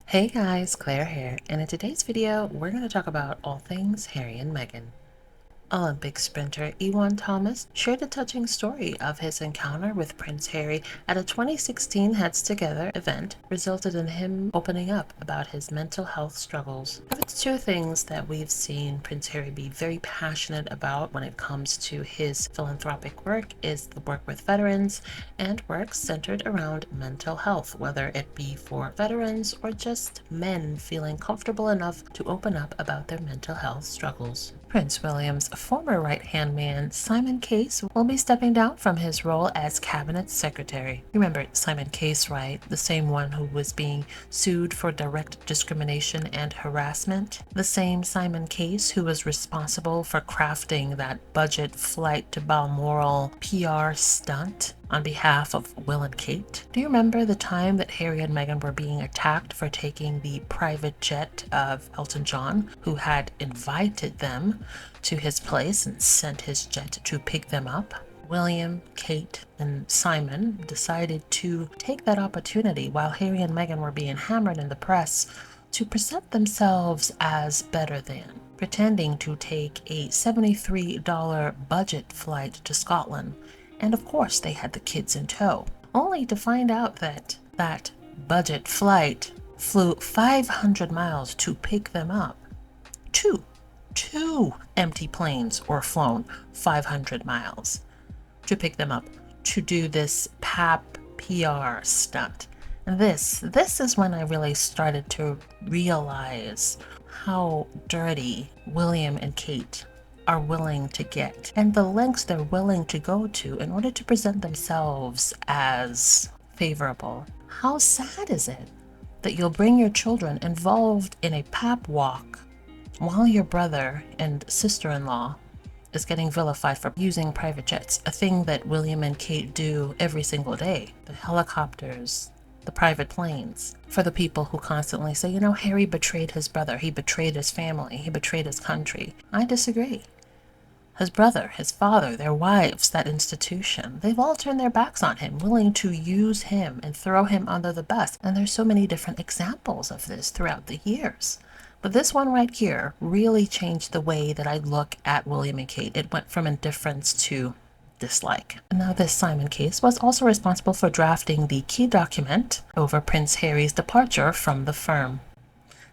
Hey guys, Claire here, and in today's video, we're going to talk about all things Harry and Meghan. Olympic sprinter Iwan Thomas shared a touching story of his encounter with Prince Harry at a 2016 Heads Together event, resulted in him opening up about his mental health struggles. If it's two things that we've seen Prince Harry be very passionate about when it comes to his philanthropic work is the work with veterans and work centered around mental health, whether it be for veterans or just men feeling comfortable enough to open up about their mental health struggles. Prince William's former right-hand man, Simon Case, will be stepping down from his role as cabinet secretary. Remember Simon Case, right? The same one who was being sued for direct discrimination and harassment. The same Simon Case who was responsible for crafting that budget flight to Balmoral PR stunt on behalf of Will and Kate. Do you remember the time that Harry and Meghan were being attacked for taking the private jet of Elton John, who had invited them to his place and sent his jet to pick them up? William, Kate, and Simon decided to take that opportunity while Harry and Meghan were being hammered in the press to present themselves as better than, pretending to take a $73 budget flight to Scotland. And of course, they had the kids in tow, only to find out that that budget flight flew 500 miles to pick them up. Two empty planes were flown 500 miles to pick them up to do this pap PR stunt. And this is when I really started to realize how dirty William and Kate are willing to get, and the lengths they're willing to go to in order to present themselves as favorable. How sad is it that you'll bring your children involved in a pap walk while your brother and sister-in-law is getting vilified for using private jets, a thing that William and Kate do every single day? The helicopters, the private planes. For the people who constantly say, you know, Harry betrayed his brother, he betrayed his family, he betrayed his country. I disagree. His brother, his father, their wives, that institution, they've all turned their backs on him, willing to use him and throw him under the bus. And there's so many different examples of this throughout the years. But this one right here really changed the way that I look at William and Kate. It went from indifference to dislike. Now, this Simon Case was also responsible for drafting the key document over Prince Harry's departure from the firm.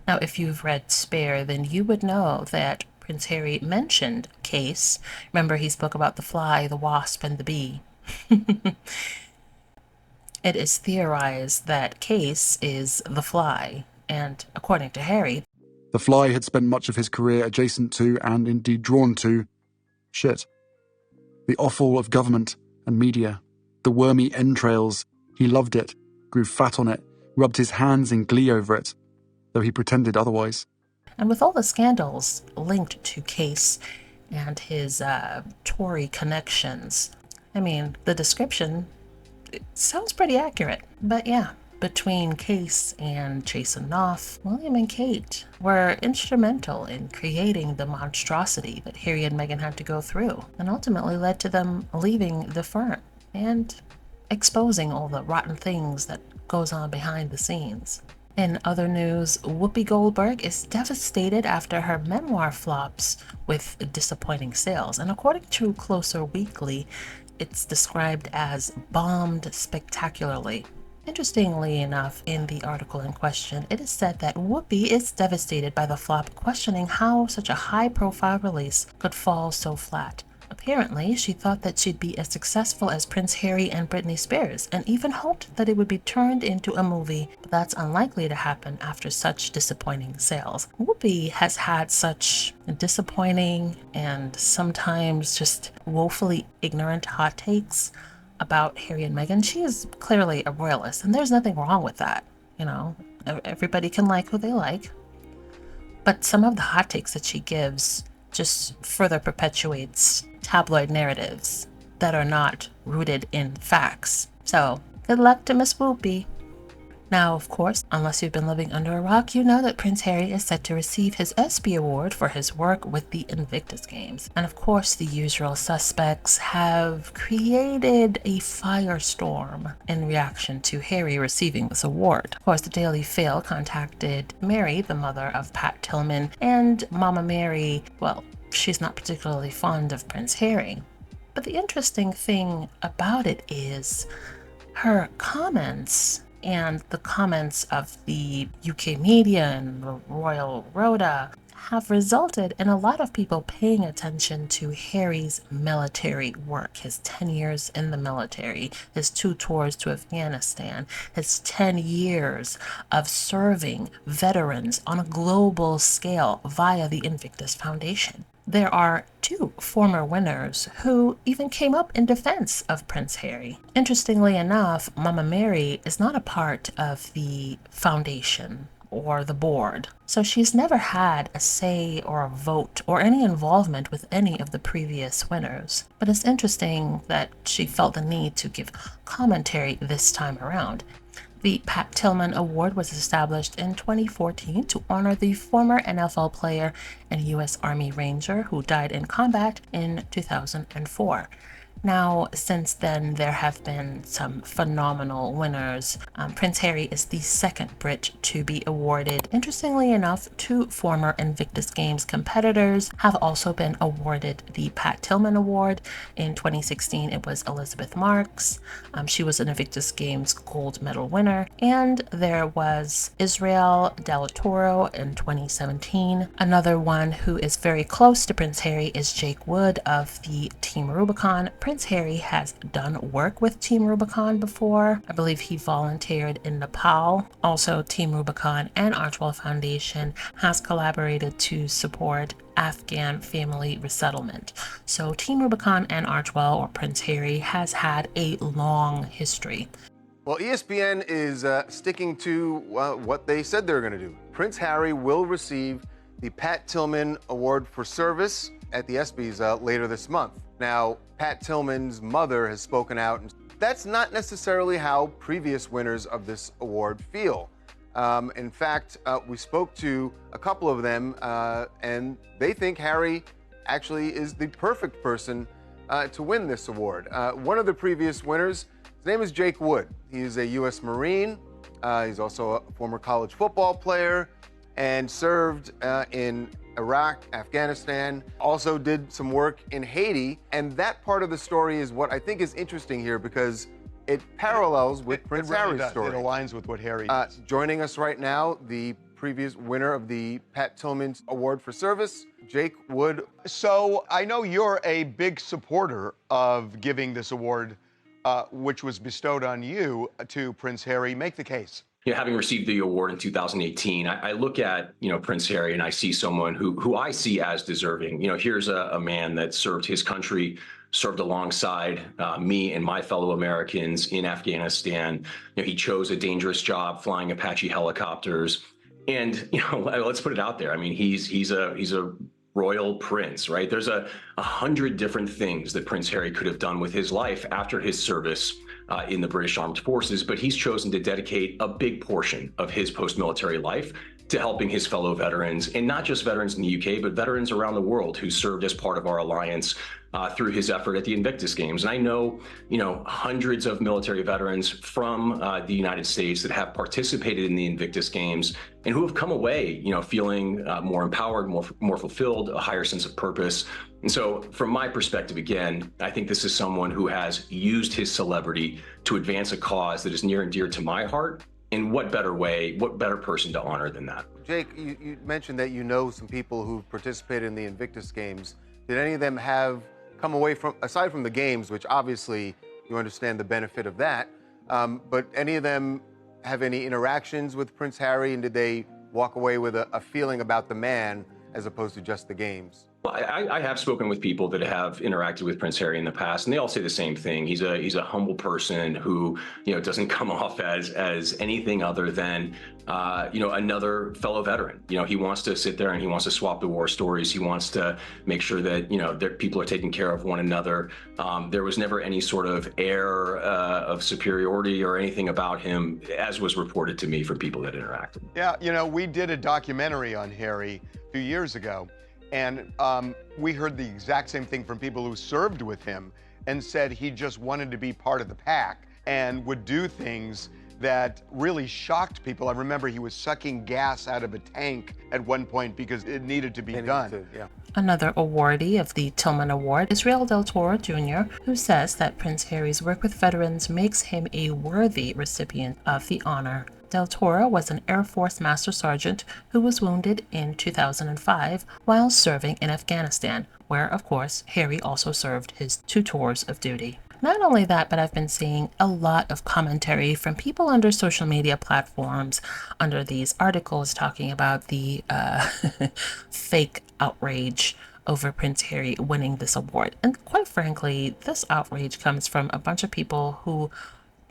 Now, if you've read Spare, then you would know that Prince Harry mentioned Case. Remember, he spoke about the fly, the wasp, and the bee. It is theorized that Case is the fly, and according to Harry, the fly had spent much of his career adjacent to, and indeed drawn to, shit. The offal of government and media, the wormy entrails. He loved it, grew fat on it, rubbed his hands in glee over it, though he pretended otherwise. And with all the scandals linked to Case and his Tory connections, I mean, the description, it sounds pretty accurate. But yeah, between Case and Jason Knopf, William and Kate were instrumental in creating the monstrosity that Harry and Meghan had to go through, and ultimately led to them leaving the firm and exposing all the rotten things that goes on behind the scenes. In other news, Whoopi Goldberg is devastated after her memoir flops with disappointing sales, and according to Closer Weekly, it's described as bombed spectacularly. Interestingly enough, in the article in question, it is said that Whoopi is devastated by the flop, questioning how such a high-profile release could fall so flat. Apparently, she thought that she'd be as successful as Prince Harry and Britney Spears, and even hoped that it would be turned into a movie, but that's unlikely to happen after such disappointing sales. Whoopi has had such disappointing and sometimes just woefully ignorant hot takes about Harry and Meghan. She is clearly a royalist, and there's nothing wrong with that. You know, everybody can like who they like. But some of the hot takes that she gives just further perpetuates tabloid narratives that are not rooted in facts. So, good luck to Miss Whoopi. Now, of course, unless you've been living under a rock, you know that Prince Harry is set to receive his ESPY Award for his work with the Invictus Games. And of course, the usual suspects have created a firestorm in reaction to Harry receiving this award. Of course, the Daily Fail contacted Mary, the mother of Pat Tillman, and Mama Mary, well, she's not particularly fond of Prince Harry. But the interesting thing about it is her comments and the comments of the UK media and the Royal Rota have resulted in a lot of people paying attention to Harry's military work, his 10 years in the military, his 2 tours to Afghanistan, his 10 years of serving veterans on a global scale via the Invictus Foundation. There are 2 former winners who even came up in defense of Prince Harry. Interestingly enough, Mama Mary is not a part of the foundation or the board, so she's never had a say or a vote or any involvement with any of the previous winners. But it's interesting that she felt the need to give commentary this time around. The Pat Tillman Award was established in 2014 to honor the former NFL player and U.S. Army Ranger who died in combat in 2004. Now, since then, there have been some phenomenal winners. Prince Harry is the second Brit to be awarded. Interestingly enough, 2 former Invictus Games competitors have also been awarded the Pat Tillman Award. In 2016, it was Elizabeth Marks. She was an Invictus Games gold medal winner. And there was Israel Del Toro in 2017. Another one who is very close to Prince Harry is Jake Wood of the Team Rubicon. Prince Harry has done work with Team Rubicon before. I believe he volunteered in Nepal. Also, Team Rubicon and Archwell Foundation has collaborated to support Afghan family resettlement. So Team Rubicon and Archwell, or Prince Harry, has had a long history. Well, ESPN is sticking to what they said they were going to do. Prince Harry will receive the Pat Tillman Award for Service at the ESPYs later this month. Now, Pat Tillman's mother has spoken out, and that's not necessarily how previous winners of this award feel. In fact, we spoke to a couple of them, and they think Harry actually is the perfect person to win this award. One of the previous winners, his name is Jake Wood. He's a U.S. Marine. He's also a former college football player and served in Iraq, Afghanistan, also did some work in Haiti. And that part of the story is what I think is interesting here because it parallels with Prince Harry's story. It aligns with what Harry does. Joining us right now, the previous winner of the Pat Tillman Award for Service, Jake Wood. So I know you're a big supporter of giving this award, which was bestowed on you, to Prince Harry. Make the case. Having received the award in 2018, I look at, Prince Harry and I see someone who I see as deserving. Here's a man that served his country, served alongside me and my fellow Americans in Afghanistan. He chose a dangerous job flying Apache helicopters. And, let's put it out there. I mean, he's a royal prince, right? There's 100 different things that Prince Harry could have done with his life after his service in the British Armed Forces, but he's chosen to dedicate a big portion of his post-military life to helping his fellow veterans, and not just veterans in the UK, but veterans around the world who served as part of our alliance through his effort at the Invictus Games. And I know, hundreds of military veterans from the United States that have participated in the Invictus Games and who have come away, feeling more empowered, more fulfilled, a higher sense of purpose. And so from my perspective, again, I think this is someone who has used his celebrity to advance a cause that is near and dear to my heart. And what better way, what better person to honor than that? Jake, you mentioned that you know some people who've participated in the Invictus Games. Did any of them have come away from, aside from the games, which obviously you understand the benefit of that, but any of them have any interactions with Prince Harry, and did they walk away with a feeling about the man as opposed to just the games? I have spoken with people that have interacted with Prince Harry in the past, and they all say the same thing. He's a humble person who, doesn't come off as anything other than, another fellow veteran. He wants to sit there and he wants to swap the war stories. He wants to make sure that, that people are taking care of one another. There was never any sort of air of superiority or anything about him, as was reported to me from people that interacted. Yeah, we did a documentary on Harry a few years ago. And we heard the exact same thing from people who served with him and said he just wanted to be part of the pack and would do things that really shocked people. I remember he was sucking gas out of a tank at one point because it needed to be done. Another awardee of the Tillman Award is Israel Del Toro Jr., who says that Prince Harry's work with veterans makes him a worthy recipient of the honor. Del Toro was an Air Force Master Sergeant who was wounded in 2005 while serving in Afghanistan, where, of course, Harry also served his 2 tours of duty. Not only that, but I've been seeing a lot of commentary from people under social media platforms under these articles talking about the fake outrage over Prince Harry winning this award. And quite frankly, this outrage comes from a bunch of people who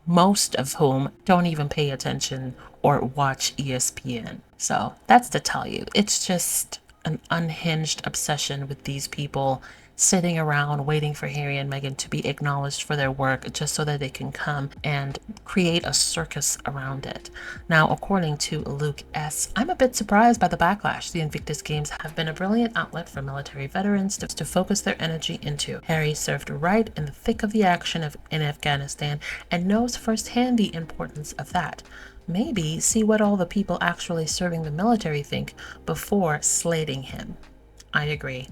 most of whom don't even pay attention or watch ESPN. So that's to tell you, it's just an unhinged obsession with these people sitting around waiting for Harry and Meghan to be acknowledged for their work just so that they can come and create a circus around it. Now, according to Luke S., I'm a bit surprised by the backlash. The Invictus Games have been a brilliant outlet for military veterans to focus their energy into. Harry served right in the thick of the action in Afghanistan and knows firsthand the importance of that. Maybe see what all the people actually serving the military think before slating him. I agree.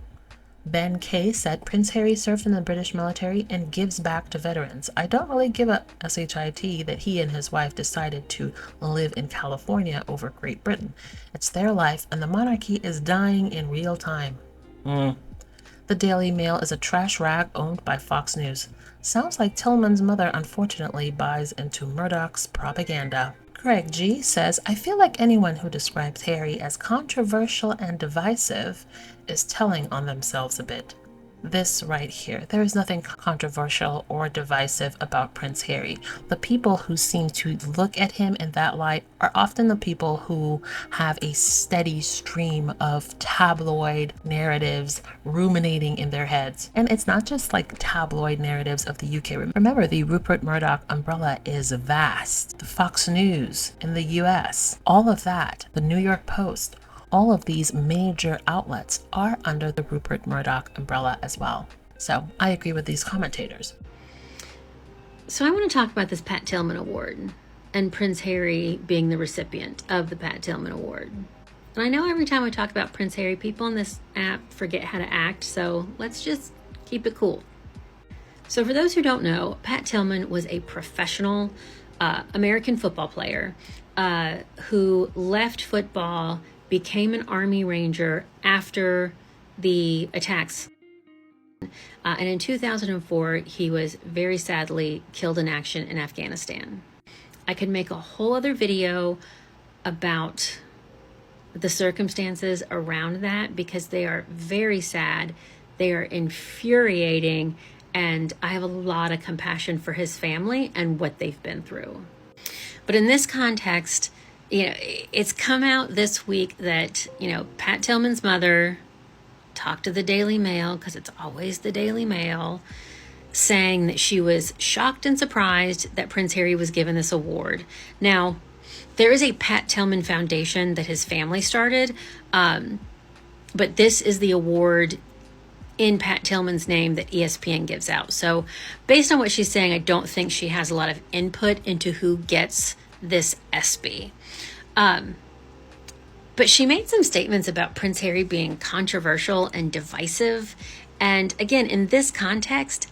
Ben K said Prince Harry served in the British military and gives back to veterans. I don't really give a shit that he and his wife decided to live in California over Great Britain. It's their life and the monarchy is dying in real time. The Daily Mail is a trash rag owned by Fox News. Sounds like Tillman's mother unfortunately buys into Murdoch's propaganda. Craig G says, I feel like anyone who describes Harry as controversial and divisive is telling on themselves a bit. This right here, there is nothing controversial or divisive about Prince Harry. The people who seem to look at him in that light are often the people who have a steady stream of tabloid narratives ruminating in their heads. And it's not just like tabloid narratives of the UK. Remember, the Rupert Murdoch umbrella is vast. The Fox News in the US, all of that, the New York Post, all of these major outlets are under the Rupert Murdoch umbrella as well. So I agree with these commentators. So I want to talk about this Pat Tillman Award and Prince Harry being the recipient of the Pat Tillman Award. And I know every time I talk about Prince Harry, people on this app forget how to act, so let's just keep it cool. So for those who don't know, Pat Tillman was a professional American football player who left football, became an Army Ranger after the attacks. And in 2004, he was very sadly killed in action in Afghanistan. I could make a whole other video about the circumstances around that because they are very sad, they are infuriating, and I have a lot of compassion for his family and what they've been through. But in this context, it's come out this week that, Pat Tillman's mother talked to the Daily Mail, because it's always the Daily Mail, saying that she was shocked and surprised that Prince Harry was given this award. Now, there is a Pat Tillman Foundation that his family started, but this is the award in Pat Tillman's name that ESPN gives out. So based on what she's saying, I don't think she has a lot of input into who gets this ESPY. But she made some statements about Prince Harry being controversial and divisive. And again, in this context,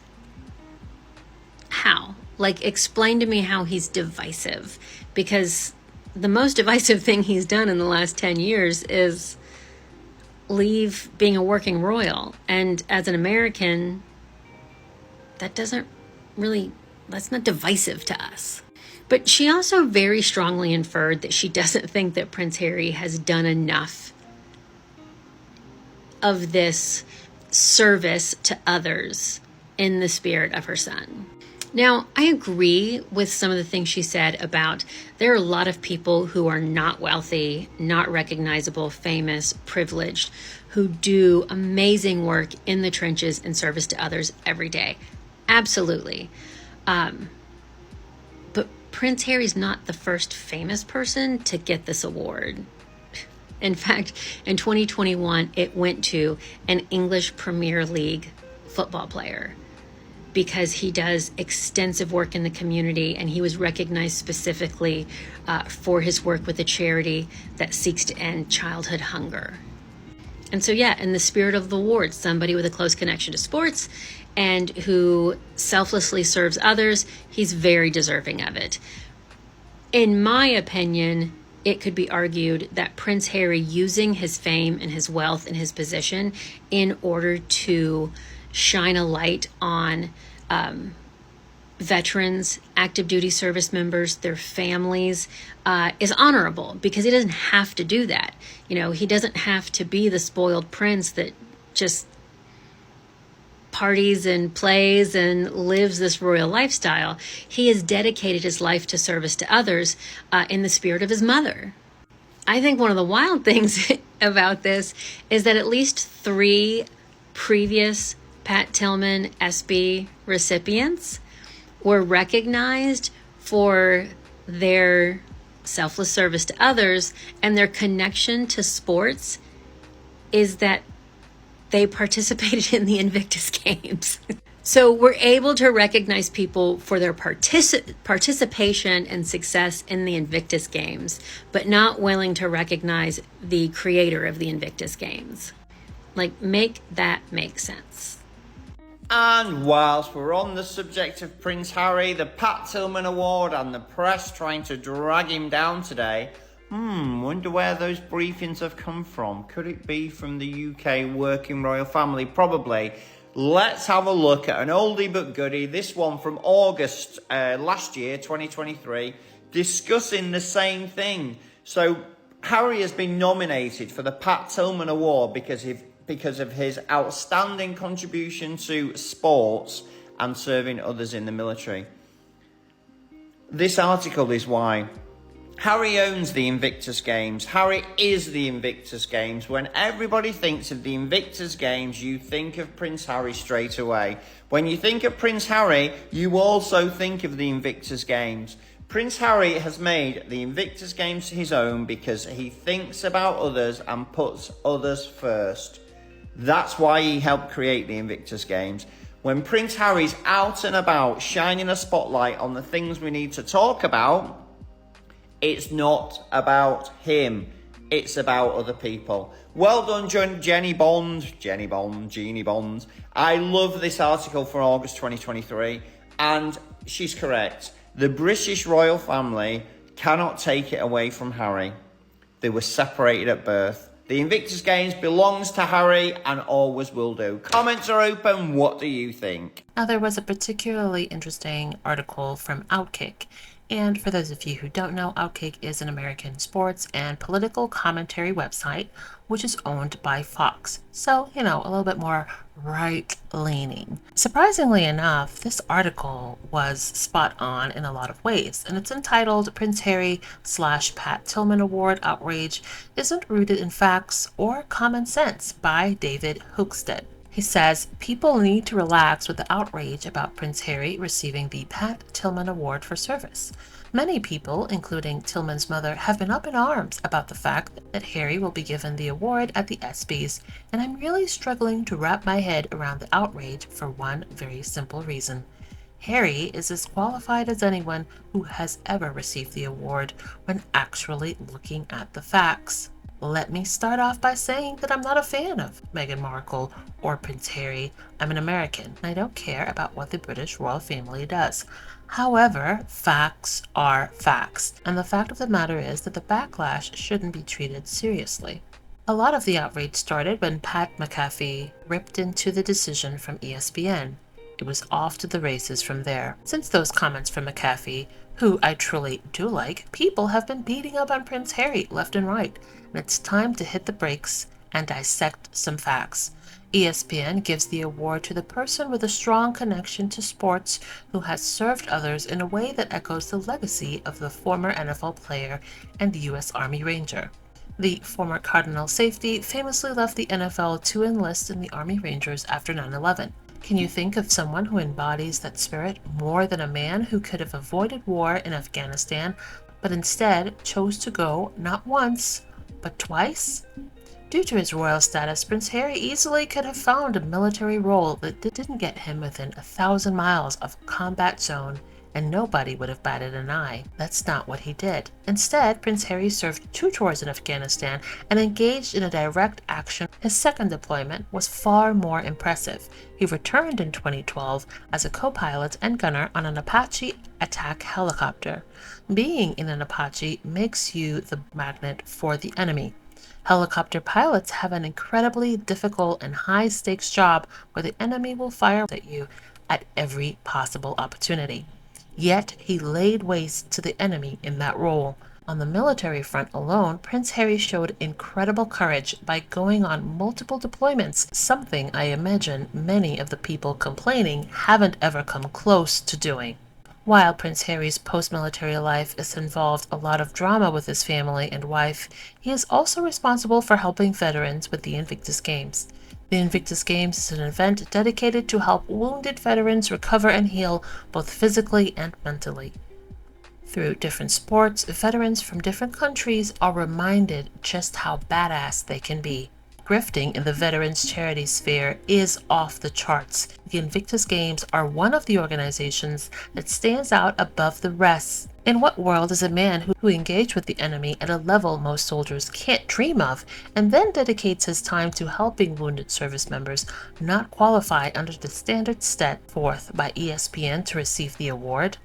how? Explain to me how he's divisive. Because the most divisive thing he's done in the last 10 years is leave being a working royal. And as an American, that's not divisive to us. But she also very strongly inferred that she doesn't think that Prince Harry has done enough of this service to others in the spirit of her son. Now, I agree with some of the things she said about there are a lot of people who are not wealthy, not recognizable, famous, privileged, who do amazing work in the trenches in service to others every day. Absolutely. But Prince Harry's not the first famous person to get this award. In fact, in 2021, it went to an English Premier League football player because he does extensive work in the community, and he was recognized specifically for his work with a charity that seeks to end childhood hunger. And so, yeah, in the spirit of the award, somebody with a close connection to sports and who selflessly serves others, he's very deserving of it. In my opinion, it could be argued that Prince Harry, using his fame and his wealth and his position in order to shine a light on veterans, active duty service members, their families, is honorable, because he doesn't have to do that. You know, he doesn't have to be the spoiled prince that just parties and plays and lives this royal lifestyle. He has dedicated his life to service to others in the spirit of his mother. I think one of the wild things about this is that at least 3 previous Pat Tillman ESPY recipients were recognized for their selfless service to others, and their connection to sports is that they participated in the Invictus Games. So we're able to recognize people for their participation and success in the Invictus Games, but not willing to recognize the creator of the Invictus Games. Like, make that make sense. And whilst we're on the subject of Prince Harry, the Pat Tillman Award and the press trying to drag him down today, wonder where those briefings have come from. Could it be from the UK working royal family? Probably. Let's have a look at an oldie but goodie. This one from August last year, 2023, discussing the same thing. So Harry has been nominated for the Pat Tillman Award because of his outstanding contribution to sports and serving others in the military. This article is why. Harry owns the Invictus Games. Harry is the Invictus Games. When everybody thinks of the Invictus Games, you think of Prince Harry straight away. When you think of Prince Harry, you also think of the Invictus Games. Prince Harry has made the Invictus Games his own because he thinks about others and puts others first. That's why he helped create the Invictus Games. When Prince Harry's out and about shining a spotlight on the things we need to talk about, it's not about him. It's about other people. Well done, Jeannie Bond. I love this article for August 2023, and she's correct. The British royal family cannot take it away from Harry. They were separated at birth. The Invictus Games belongs to Harry and always will do. Comments are open. What do you think? Now, there was a particularly interesting article from Outkick. And for those of you who don't know, Outkick is an American sports and political commentary website, which is owned by Fox. So, a little bit more right-leaning. Surprisingly enough, this article was spot on in a lot of ways, and it's entitled Prince Harry/Pat Tillman Award Outrage Isn't Rooted in Facts or Common Sense by David Hookstead. He says, people need to relax with the outrage about Prince Harry receiving the Pat Tillman Award for service. Many people, including Tillman's mother, have been up in arms about the fact that Harry will be given the award at the ESPYs, and I'm really struggling to wrap my head around the outrage for one very simple reason. Harry is as qualified as anyone who has ever received the award when actually looking at the facts. Let me start off by saying that I'm not a fan of Meghan Markle or Prince Harry. I'm an American, and I don't care about what the British royal family does. However, facts are facts, and the fact of the matter is that the backlash shouldn't be treated seriously. A lot of the outrage started when Pat McAfee ripped into the decision from ESPN. It was off to the races from there. Since those comments from McAfee, who I truly do like, people have been beating up on Prince Harry left and right, and it's time to hit the brakes and dissect some facts. ESPN gives the award to the person with a strong connection to sports who has served others in a way that echoes the legacy of the former NFL player and U.S. Army Ranger. The former Cardinal safety famously left the NFL to enlist in the Army Rangers after 9/11. Can you think of someone who embodies that spirit more than a man who could have avoided war in Afghanistan, but instead chose to go not once, but twice? Due to his royal status, Prince Harry easily could have found a military role that didn't get him within 1,000 miles of a combat zone, and nobody would have batted an eye. That's not what he did. Instead, Prince Harry served 2 tours in Afghanistan and engaged in a direct action. His second deployment was far more impressive. He returned in 2012 as a co-pilot and gunner on an Apache attack helicopter. Being in an Apache makes you the magnet for the enemy. Helicopter pilots have an incredibly difficult and high-stakes job where the enemy will fire at you at every possible opportunity. Yet he laid waste to the enemy in that role. On the military front alone, Prince Harry showed incredible courage by going on multiple deployments, something I imagine many of the people complaining haven't ever come close to doing. While Prince Harry's post-military life has involved a lot of drama with his family and wife, he is also responsible for helping veterans with the Invictus Games. The Invictus Games is an event dedicated to help wounded veterans recover and heal both physically and mentally. Through different sports, veterans from different countries are reminded just how badass they can be. Grifting in the veterans charity sphere is off the charts. The Invictus Games are one of the organizations that stands out above the rest. In what world is a man who engaged with the enemy at a level most soldiers can't dream of and then dedicates his time to helping wounded service members not qualify under the standards set forth by ESPN to receive the award?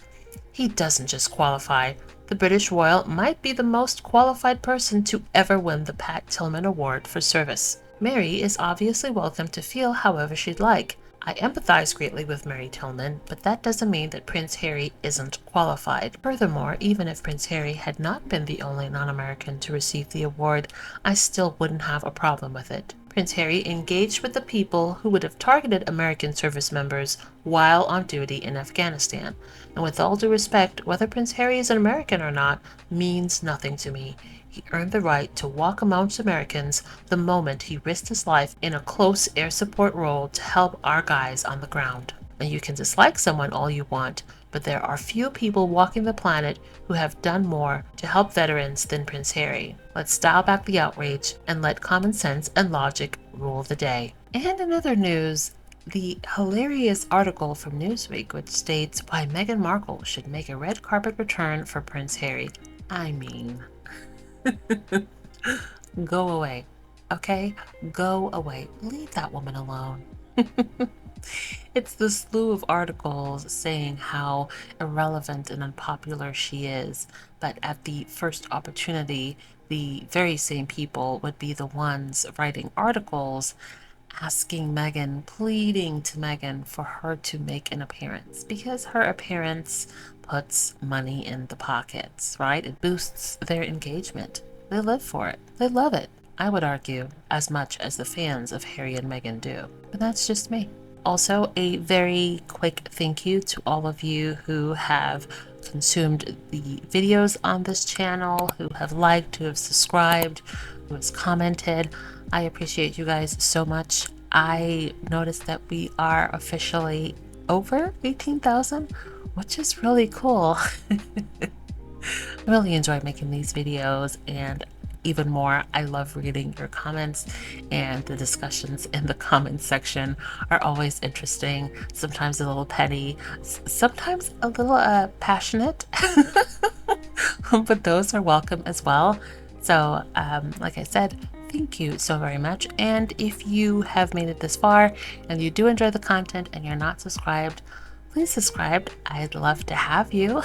He doesn't just qualify. The British Royal might be the most qualified person to ever win the Pat Tillman Award for service. Mary is obviously welcome to feel however she'd like. I empathize greatly with Mary Tillman, but that doesn't mean that Prince Harry isn't qualified. Furthermore, even if Prince Harry had not been the only non-American to receive the award, I still wouldn't have a problem with it. Prince Harry engaged with the people who would have targeted American service members while on duty in Afghanistan. And with all due respect, whether Prince Harry is an American or not means nothing to me. He earned the right to walk amongst Americans the moment he risked his life in a close air support role to help our guys on the ground. And you can dislike someone all you want, but there are few people walking the planet who have done more to help veterans than Prince Harry. Let's dial back the outrage and let common sense and logic rule the day. And in other news, the hilarious article from Newsweek which states why Meghan Markle should make a red carpet return for Prince Harry. I mean, go away, okay? Go away. Leave that woman alone. It's the slew of articles saying how irrelevant and unpopular she is, but at the first opportunity, the very same people would be the ones writing articles asking Meghan, pleading to Meghan for her to make an appearance, because her appearance puts money in the pockets, right? It boosts their engagement. They live for it. They love it. I would argue as much as the fans of Harry and Meghan do, but that's just me. Also, a very quick thank you to all of you who have consumed the videos on this channel, who have liked, who have subscribed, who has commented. I appreciate you guys so much. I noticed that we are officially over 18,000, which is really cool. I really enjoy making these videos, and even more, I love reading your comments, and the discussions in the comments section are always interesting, sometimes a little petty, sometimes a little passionate, but those are welcome as well. So like I said, thank you so very much. And if you have made it this far and you do enjoy the content and you're not subscribed, please subscribe. I'd love to have you.